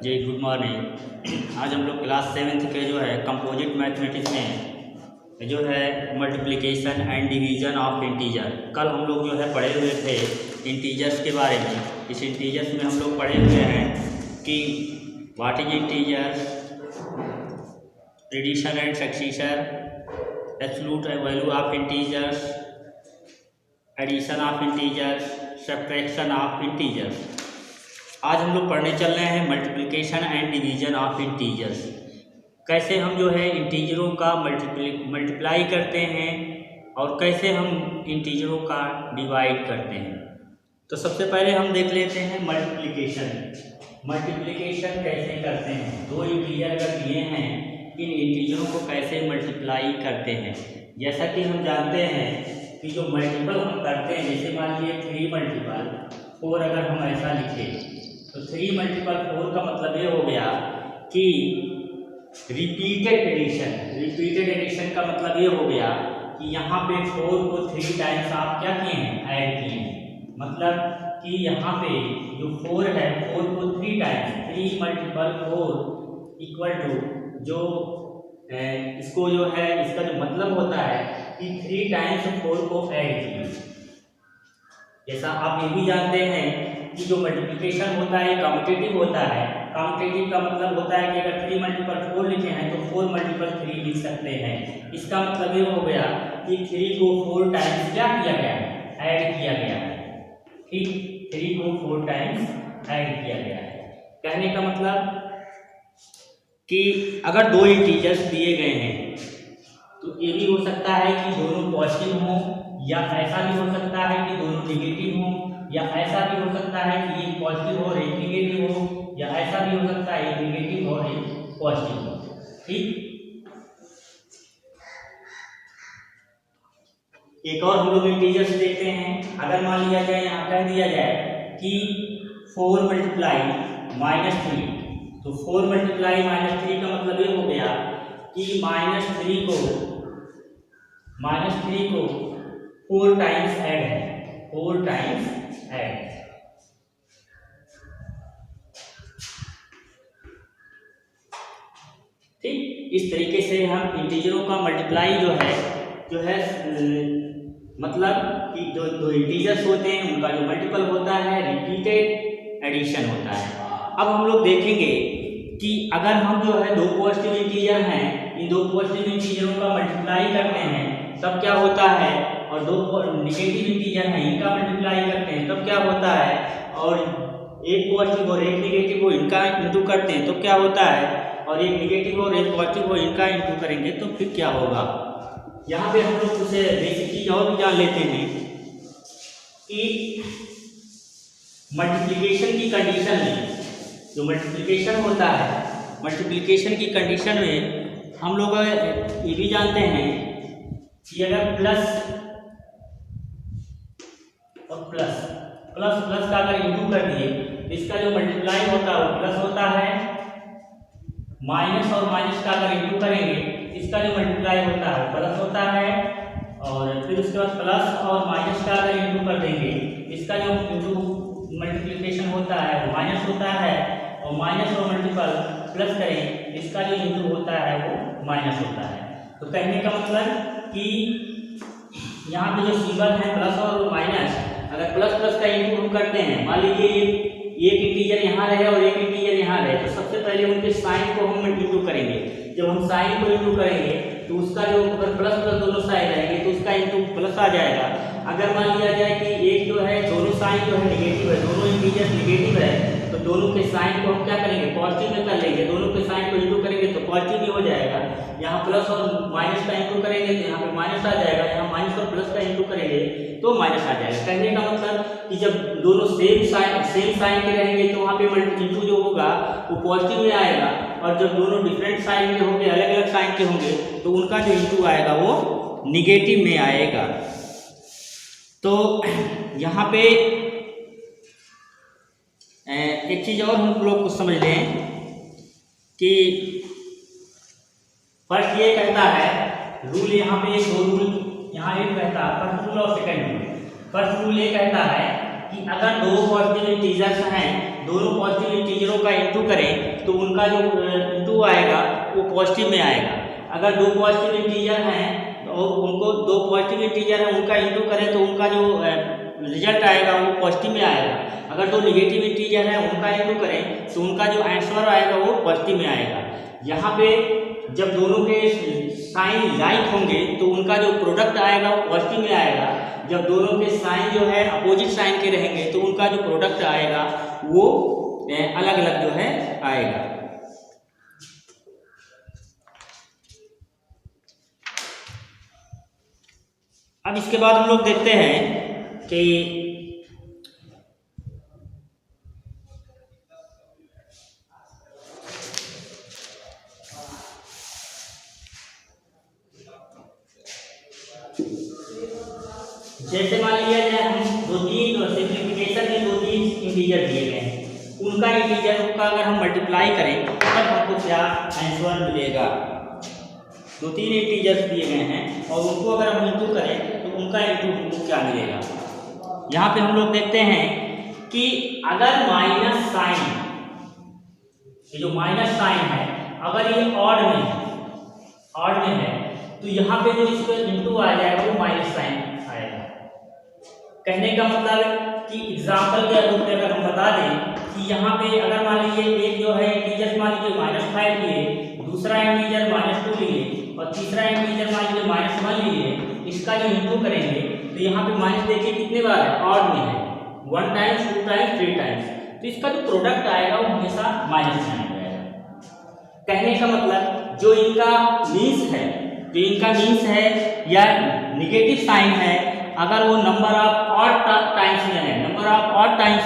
जी good morning. आज हम लोग क्लास 7th के जो है कंपोजिट मैथमेटिक्स में जो है multiplication and division of integer, कल हम लोग जो है पढ़े हुए थे इंटीजर्स के बारे में। इस इंटीजर्स में हम लोग पढ़े हुए हैं कि what is integer, addition and succession, absolute value of integers, addition of integers, subtraction of integers. आज हम लोग पढ़ने चल रहे हैं multiplication and division of integers. कैसे हम जो है इंटीजरों का मल्टीप्लाई करते हैं और कैसे हम इंटीजरों का डिवाइड करते हैं। तो सबसे पहले हम देख लेते हैं मल्टीप्लिकेशन। मल्टीप्लिकेशन कैसे करते हैं, दो इंटीजर अगर दिए हैं इन इंटीजरों को कैसे मल्टीप्लाई करते हैं। जैसा कि हम जानते हैं कि जो मल्टीपल हम करते हैं, जैसे मान लीजिए 3 मल्टीपल 4 अगर हम ऐसा लिखें तो 3 मल्टीपल 4 का मतलब ये हो गया कि रिपीटेड एडिशन। रिपीटेड एडिशन का मतलब ये हो गया कि यहाँ पे 4 को 3 टाइम्स आप क्या किए हैं, ऐड किए हैं। मतलब कि यहाँ पे जो 4 है 4 को 3 टाइम्स, 3 मल्टीपल 4 इक्वल टू जो इसको जो है इसका जो मतलब होता है कि 3 टाइम्स 4 को ऐड किए। जैसा आप ये भी जानते हैं कि जो मल्टीप्लिकेशन होता है कम्यूटेटिव होता है। कम्यूटेटिव का मतलब होता है कि अगर 3 मल्टीपल 4 लिखे हैं तो 4 मल्टीपल 3 लिख सकते हैं। इसका मतलब ये हो गया कि 3 को 4 टाइम्स क्या किया गया है, ऐड किया गया है। ठीक, 3 को 4 टाइम्स ऐड किया गया है। कहने का मतलब कि अगर दो इंटीजर्स दिए गए हैं तो ये भी हो सकता है कि दोनों पॉजिटिव हों, या ऐसा भी हो सकता है कि दोनों नेगेटिव हों, या ऐसा भी हो सकता है कि एक पॉजिटिव और एक नेगेटिव हो, या ऐसा भी हो सकता है एक नेगेटिव और एक पॉजिटिव हो। ठीक, एक और हम लोग इंटीजर्स देखते हैं। अगर मान लिया जाए, यहाँ कह दिया जाए कि 4 मल्टीप्लाई -3, तो 4 मल्टीप्लाई -3 का मतलब ये हो गया कि -3 को 4 टाइम्स ऐड है, 4 टाइम्स ऐड। ठीक, इस तरीके से हम इंटीजरों का मल्टीप्लाई जो है मतलब कि जो दो इंटीजर्स होते हैं उनका जो मल्टीपल होता है रिपीटेड एडिशन होता है। अब हम लोग देखेंगे कि अगर हम जो है दो पॉजिटिव इंटीजर हैं, इन दो पॉजिटिव इंटीजरों का मल्टीप्लाई करते हैं तब क्या होता है, और दो नेगेटिव इंटीजर हैं इनका मल्टीप्लाई करते हैं तब क्या होता है, और एक पॉजिटिव और एक नेगेटिव हो इनका इंटू करते हैं तो क्या होता है, और एक नेगेटिव और एक पॉजिटिव हो इनका इंटू करेंगे तो फिर क्या होगा। यहाँ पे हम लोग उसे बेसिक चीज और भी जान लेते हैं कि मल्टीप्लिकेशन की कंडीशन में, जो मल्टीप्लिकेशन होता है, मल्टीप्लिकेशन की कंडीशन में हम लोग ये भी जानते हैं कि अगर प्लस और प्लस प्लस प्लस का अगर इंटू कर दिए तो इसका जो मल्टीप्लाई होता है वो प्लस होता है, माइनस और माइनस का अगर इंटू करेंगे इसका जो मल्टीप्लाई होता है प्लस होता है, और फिर उसके बाद प्लस और माइनस का अगर इंटू कर देंगे इसका जो इंटू मल्टीप्लिकेशन होता है वो माइनस होता है, और माइनस और मल्टीपल प्लस करें इसका जो इंटू होता है वो माइनस होता है। तो कहने का मतलब कि यहाँ पे जो सिंबल है प्लस और माइनस, अगर प्लस प्लस का इंटू हम करते हैं, मान लीजिए एक इंटीजर यहाँ रहे और एक इंटीजर यहाँ रहे, तो सबसे पहले उनके साइन को हम इंटू करेंगे। जब हम साइन को इंटू करेंगे तो उसका जो अगर प्लस प्लस दोनों साइन रहेंगे तो उसका इंटू प्लस आ जाएगा। अगर मान लिया जाए कि एक जो है दोनों साइन जो है नेगेटिव है, दोनों इंटीजर नेगेटिव है, तो दोनों के साइन को हम क्या करेंगे, पॉजिटिव में कर लेंगे। दोनों के साइन को इंटू करेंगे तो पॉजिटिव ही हो जाएगा। यहाँ प्लस और माइनस का इंटू करेंगे तो यहाँ पे माइनस आ जाएगा, यहाँ माइनस और प्लस का इंटू करेंगे तो माइनस आ जाएगा। कहने का मतलब कि जब दोनों सेम साइन के रहेंगे तो वहाँ पे इंटू जो होगा वो पॉजिटिव में आएगा, और जब दोनों डिफरेंट साइन के होंगे, अलग अलग साइन के होंगे, तो उनका जो इंटू आएगा वो निगेटिव में आएगा। तो यहाँ पे एक चीज और हम लोग को समझ लें कि फर्स्ट ये कहता है रूल, यहाँ पे एक दो रूल यहाँ एक कहता है, फर्स्ट रूल और सेकंड रूल। फर्स्ट रूल ये कहता है कि अगर दो पॉजिटिव इंटीजर्स हैं दोनों पॉजिटिव इंटीजरों का इंटू करें तो उनका जो इंटू आएगा वो पॉजिटिव में आएगा। अगर दो पॉजिटिव इंटीजर हैं तो उनको दो पॉजिटिव इंटीजर है उनका इंटू करें तो उनका जो रिजल्ट आएगा वो पॉजिटिव में आएगा। अगर दो निगेटिव इंटीजर है उनका इंटू करें तो उनका जो आंसर आएगा वो पॉजिटिव में आएगा। यहाँ पे जब दोनों के साइन लाइक होंगे तो उनका जो प्रोडक्ट आएगा वो पॉजिटिव में आएगा। जब दोनों के साइन जो है अपोजिट साइन के रहेंगे तो उनका जो प्रोडक्ट आएगा वो अलग अलग जो है आएगा। अब इसके बाद हम लोग देखते हैं कि जैसे मान लिया जाए हम सिंप्लीफिकेशन में 2-3 इंटीजर दिए गए हैं, उनका इंटीजर का अगर हम मल्टीप्लाई करें तब हमको क्या आंसर मिलेगा। 2-3 इंटीजर्स दिए गए हैं और उनको अगर हम इंटू करें तो उनका इंटू हमको क्या मिलेगा। यहाँ पे हम लोग देखते हैं कि अगर माइनस साइन, ये जो माइनस साइन है अगर ये ऑड में है तो यहाँ पे जो इसको इंटू आ जाएगा वो माइनस साइन आएगा। कहने का मतलब कि एग्जाम्पल के रूप में अगर हम बता दें कि यहाँ पे अगर मान लीजिए एक जो है इंटीजर मान लीजिए -5 लिए, दूसरा इंटीजर -2 लिए और तीसरा इंटीजर मान लीजिए -1 लिए, इसका जो इंटू करेंगे तो यहाँ पे माइनस देखिए कितने बार है, ऑड में है, 1 टाइम्स 2 टाइम्स 3 टाइम्स, तो इसका जो प्रोडक्ट आएगा वो हमेशा माइनस में आएगा। कहने का मतलब जो इनका मीन्स है या निगेटिव साइन है, अगर वो नंबर ऑफ ऑड टाइम्स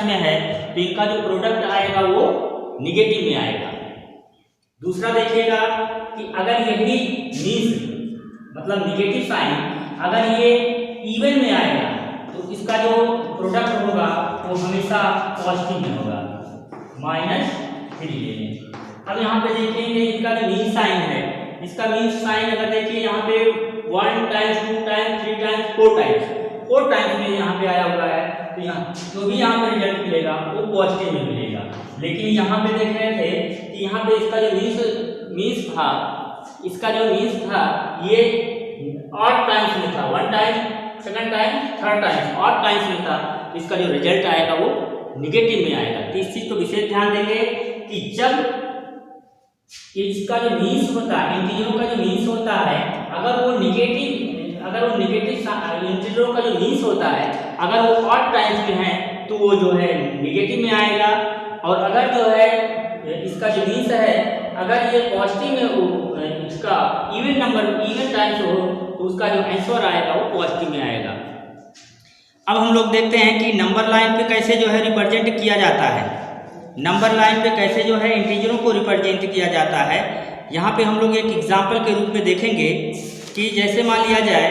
में है तो इनका जो प्रोडक्ट आएगा वो निगेटिव में आएगा। दूसरा देखिएगा कि अगर यही मीन्स मतलब निगेटिव साइन अगर ये इवन में आएगा तो इसका जो प्रोडक्ट होगा वो हमेशा पॉजिटिव में होगा, -3। अब यहाँ पे देखेंगे इसका जो मीन साइन है, इसका मीन साइन अगर देखिए यहाँ पे 1 टाइम्स 2 टाइम्स 3 टाइम्स 4 टाइम्स में यहाँ पे आया हुआ है तो यहाँ जो भी यहाँ पे रिजल्ट मिलेगा वो पॉजिटिव में मिलेगा। लेकिन यहाँ पे देख रहे थे कि यहाँ पे इसका जो मीन्स था ये ऑड टाइम्स में था, 1 time 2nd time 3rd time odd times में था, तो इसका जो रिजल्ट आएगा वो निगेटिव में आएगा। तो इस चीज को विशेष ध्यान देंगे कि जब इसका जो मीन्स होता है, इंटीजरों का जो मीन्स होता है, अगर वो निगेटिव इंटीजरों का जो मीन्स होता है अगर वो ऑड टाइम्स में है तो वो जो है निगेटिव में आएगा, और अगर जो है इसका जो मीन्स है अगर ये पॉजिटिव में हो, इसका इवन टाइम्स हो तो उसका जो आंसर आएगा वो पॉजिटिव में आएगा। अब हम लोग देखते हैं कि नंबर लाइन पे कैसे जो है रिप्रेजेंट किया जाता है, नंबर लाइन पे कैसे जो है इंटीजरों को रिप्रेजेंट किया जाता है। यहाँ पे हम लोग एक एग्जाम्पल के रूप में देखेंगे कि जैसे मान लिया जाए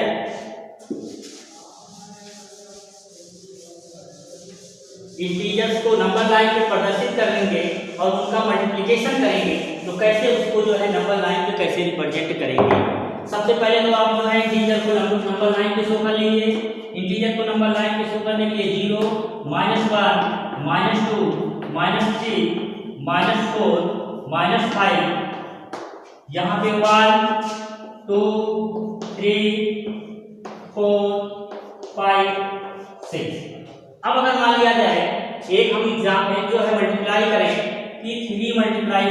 इंटीजर्स को नंबर लाइन पे प्रदर्शित करेंगे और उनका मल्टीप्लिकेशन करेंगे तो कैसे उसको जो है नंबर लाइन पे कैसे रिप्रेजेंट करेंगे। सबसे पहले तो आप जो है इंटीजर को नंबर लाइन पे शो कर लीजिए। इंटीजर को नंबर लाइन पे शो करने के लिए 0 -1 -2 -3 -4 -5, यहाँ पे 1 2 3 4 5 6। अब अगर मान लिया जाए एक हम एक जो है मल्टीप्लाई करें कि 3 मल्टीप्लाई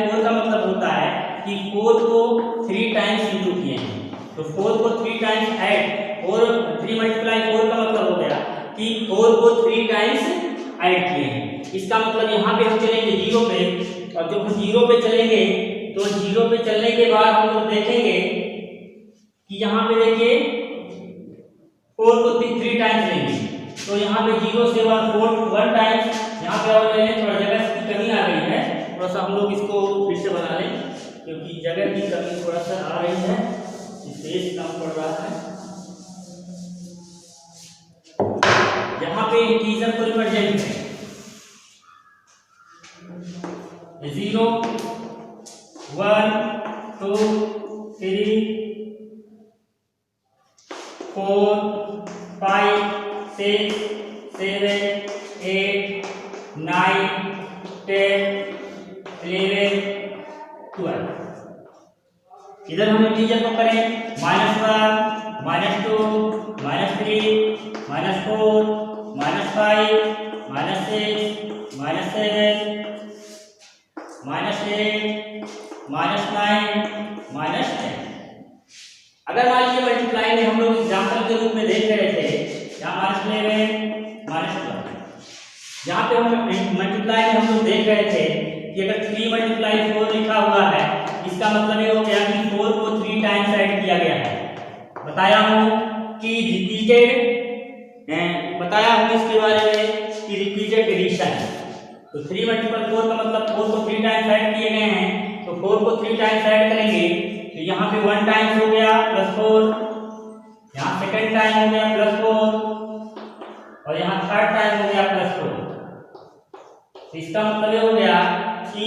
4 का मतलब होता है कि 4 को 3 टाइम्स इंटू किए हैं, तो 4 को 3 टाइम्स ऐड, और 3 मल्टीप्लाई 4 का मतलब हो गया कि 4 को 3 टाइम्स ऐड किए हैं। इसका मतलब यहाँ पे हम चलेंगे 0 पे, और जब हम 0 पे चलेंगे तो 0 पे चलने के बाद हम लोग देखेंगे कि यहाँ पे देखिए 4 को 3 टाइम्स लेंगे, तो यहाँ पे 0 से 1 टाइम्स, यहाँ पे और लेंगे, थोड़ा जगह की कमी आ गई है, थोड़ा सा हम लोग इसको फिर से बना लें क्योंकि जगह की कमी थोड़ा सा आ रही है, स्पेस कम पड़ रहा है। यहाँ पे इंटीजर को रिप्रेजेंट करें 0 1 2 3 4 5 6 7 8 9 10 11 12। इधर हम इंटीजर को करें -1 -2 -3 -4 -5 -6 -7 -8 -9 -10। अगर मान लीजिए मल्टीप्लाई में हम लोग एग्जाम्पल के रूप में देख रहे थे यहाँ -11 -12, जहाँ पे हम मल्टीप्लाई में हम लोग देख रहे थे कि अगर 3 × 4 लिखा हुआ है, इसका मतलब ये हो गया कि 4 को 3 टाइम्स ऐड किया गया है। बताया हूँ कि बताया हूँ इसके बारे में कि रिपीटेड एडिशन। तो 3 × 4 का मतलब 4 को 3 टाइम्स ऐड किए गए हैं, तो 4 को 3 टाइम्स ऐड करेंगे तो यहाँ पे 1 टाइम्स हो गया +4, यहाँ सेकंड टाइम हो गया +4 और यहाँ थर्ड टाइम हो गया +4। तो इसका मतलब ये हो गया कि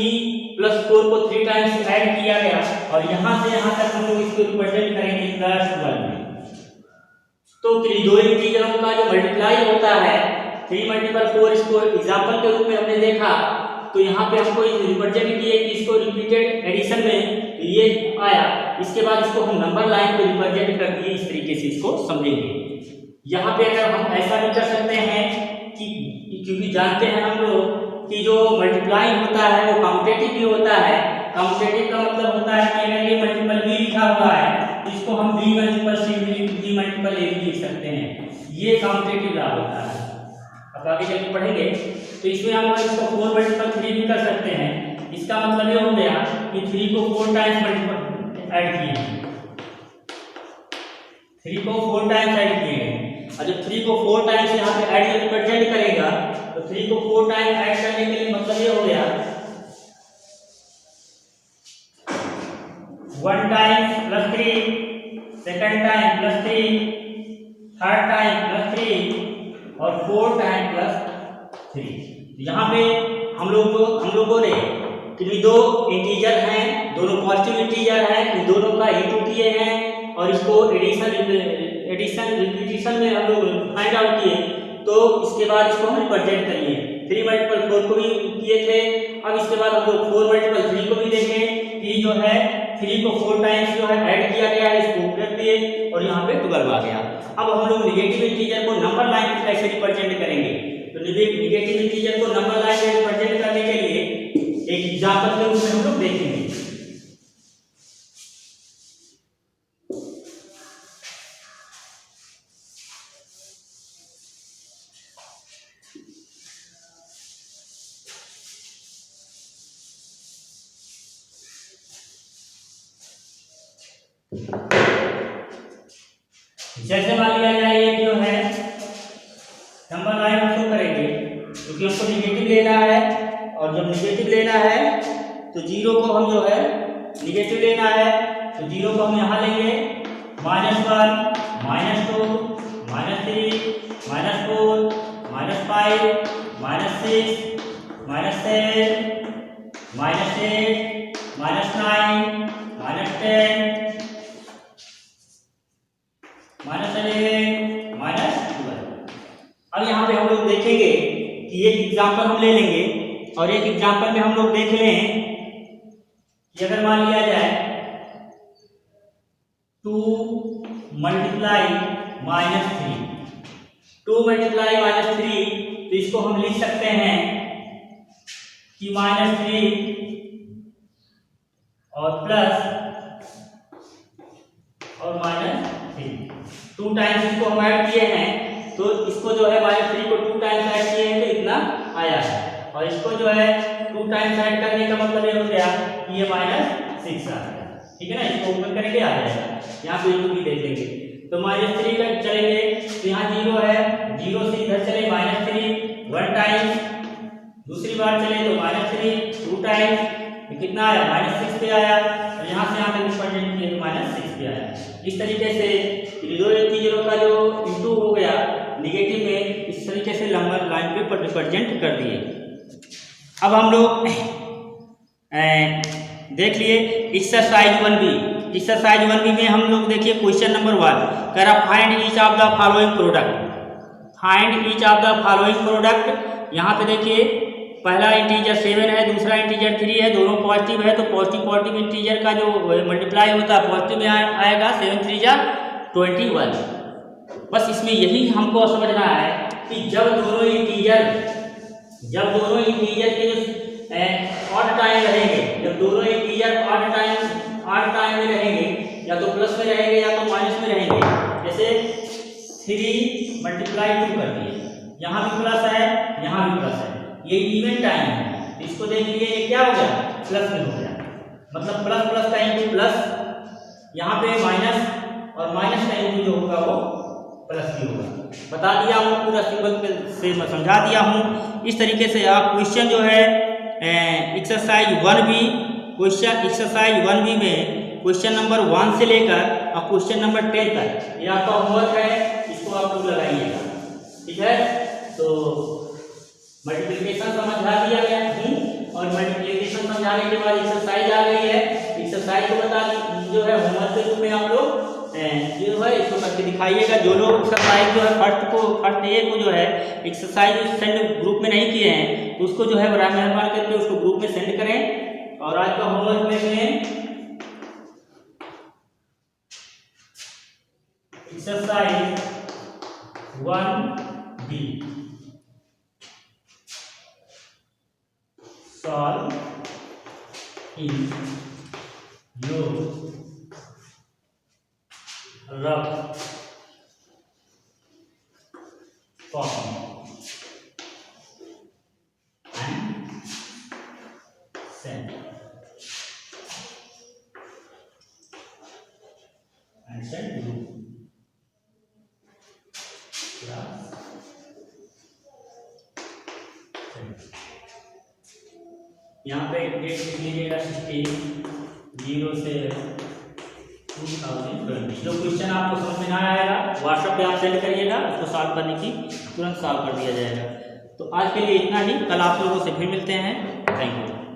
+4 को 3 टाइम्स ऐड किया गया और यहाँ से यहाँ तक हम लोग इसको रिप्रेजेंट करेंगे +12 में। तो दो इंटीजरों का जो मल्टीप्लाई होता है 3 × 4, इसको एग्जांपल के रूप में हमने देखा, तो यहाँ पे हमको रिप्रेजेंट किए कि इसको रिपीटेड एडिशन में ये आया। इसके बाद इसको हम नंबर लाइन पे रिप्रेजेंट कर दिए, इस तरीके से इसको समझेंगे। यहाँ पे अगर हम ऐसा भी कर सकते हैं कि क्योंकि जानते हैं हम लोग कि जो मल्टीप्लाई होता है वो कॉम्पिटिटिव भी होता है। कॉम्पिटिटिव का मतलब होता है कि अगर ये मल्टीपल b लिखा हुआ है तो इसको हम b × c b × a भी लिख सकते हैं, ये कॉम्पिटिटिव लॉ होता है। अब आगे चल के पढ़ेंगे तो इसमें हम इसको 4 × 3 भी कर सकते हैं। इसका मतलब ये हो गया कि 3 को 4 टाइम्स मल्टीपल ऐड किए हैं, 3 को 4 टाइम्स ऐड किए हैं और जब 3 को 4 टाइम्स यहाँ पे ऐड रिप्रेजेंट करेगा तो 3 को 4 टाइम्स ऐड करने के लिए मतलब ये हो गया 1 time +3, second time +3, third time +3 और 4 टाइम +3। यहाँ पे हम लोगों ने कि दो इंटीजर हैं, दोनों पॉजिटिव इंटीजर हैं, इन दोनों का इंटू किए हैं और इसको एडिशन रिपीटिशन में हम लोग फाइंड आउट किए। तो इसके बाद इसको हम रिप्रेजेंट करिए। 3 × 4 को भी किए थे, अब इसके बाद हम लोग 4 × 3 को भी देखें कि जो है 3 को 4 टाइम्स जो है ऐड किया गया है, इसको कर दिए और यहाँ पे 12 आ गया। अब हम लोग नेगेटिव इंटीजर को नंबर लाइन पे कैसे रिप्रेजेंट करेंगे, तो नेगेटिव इंटीजर को नंबर लाइन पे रिप्रेजेंट करने के लिए एक एग्जांपल के रूप में हम लोग देखेंगे। जैसे मान लिया जाए ये जो है नंबर लाइन हम शो करेंगे क्योंकि हमको निगेटिव लेना है और जब निगेटिव लेना है तो 0 को हम जो है निगेटिव लेना है तो 0 को हम यहाँ लेंगे -1 -2 -3 -4 -5 -6 -7 -8 -9 -10 -11 -12। अब यहाँ पे हम लोग देखेंगे कि एक एग्जांपल हम ले लेंगे और एक एग्जांपल में हम लोग देख लें कि अगर मान लिया जाए 2 × -3, 2 × -3, तो इसको हम लिख सकते हैं कि -3 और प्लस और -3, 2 टाइम्स इसको हम ऐड किए हैं तो इसको जो है -3 को 2 टाइम्स ऐड किए हैं तो इतना आया है और इसको जो है 2 टाइम्स ऐड करने का मतलब ये हो गया कि ये -6 आ गया। ठीक है ना, इसको ओपन करके आ जाएगा। यहाँ पे इनको भी देख लेंगे तो -3 का चलेंगे तो यहाँ 0 है, 0 से इधर चले -3 1 टाइम, दूसरी बार चले तो -3 2 टाइम्स, तो कितना आया -6 पे आया और यहाँ से यहाँ तक रिप्रेजेंट किए तो -6 पे आया। इस तरीके से दो इंटीजरों का जो इंटू हो गया निगेटिव में, इस तरीके से नंबर लाइन पे रिप्रेजेंट कर दिए। अब हम लोग देख लिए एक्सरसाइज 1B। एक्सरसाइज 1B में हम लोग देखिए क्वेश्चन नंबर 1 कह रहा find each of the following product. Find each of the following product यहाँ पे देखिए पहला इंटीजर 7 है, दूसरा इंटीजर 3 है, दोनों पॉजिटिव है, तो पॉजिटिव इंटीजर का जो मल्टीप्लाई होता है पॉजिटिव में आएगा। 7 3 जा 21। बस इसमें यही हमको समझना है कि जब दोनों इंटीजर के जो ऑड टाइम रहेंगे, जब दोनों इंटीजर ऑड टाइम में रहेंगे, या तो प्लस में रहेंगे या तो माइनस में रहेंगे। जैसे 3 मल्टीप्लाई 2 कर दिए, यहाँ भी प्लस है, यहाँ भी प्लस है, ये इवन टाइम है। इसको देख लिए ये क्या हो गया, प्लस में हो गया, मतलब प्लस प्लस का इंटू प्लस, यहाँ पे माइनस और माइनस का इंटू जो होगा वो प्लस भी होगा। बता दिया हूँ, पूरा सिंबल से मैं समझा दिया हूँ। इस तरीके से आप क्वेश्चन जो है एक्सरसाइज 1B में क्वेश्चन नंबर 1 से लेकर और क्वेश्चन नंबर 10 तक ये आपका होमवर्क है, इसको आप लोग लगाइएगा। ठीक है, तो मल्टीप्लिकेशन समझा दिया गया और मल्टीप्लिकेशन समझाने के बाद एक्सरसाइज आ गई है। एक्सरसाइज को बता जो है होमवर्क के रूप में आप लोग जो है इसको करके दिखाइएगा। जो लोग एक्सरसाइज जो है फर्स्ट ए को जो है एक्सरसाइज सेंड ग्रुप में नहीं किए हैं तो उसको जो है मेहरबानी करके उसको ग्रुप में सेंड करें। और आज का होमवर्क लेते हैं exercise 1B, solve in your rough form and send group class यहाँ पे डेट लिख लीजिएगा 16 0 से 2020। जो क्वेश्चन आपको समझ में ना आएगा व्हाट्सएप पे आप सेंड करिएगा, उसको सॉल्व करने की तुरंत सॉल्व कर दिया जाएगा। तो आज के लिए इतना ही, कल आप लोगों से फिर मिलते हैं। Thank you.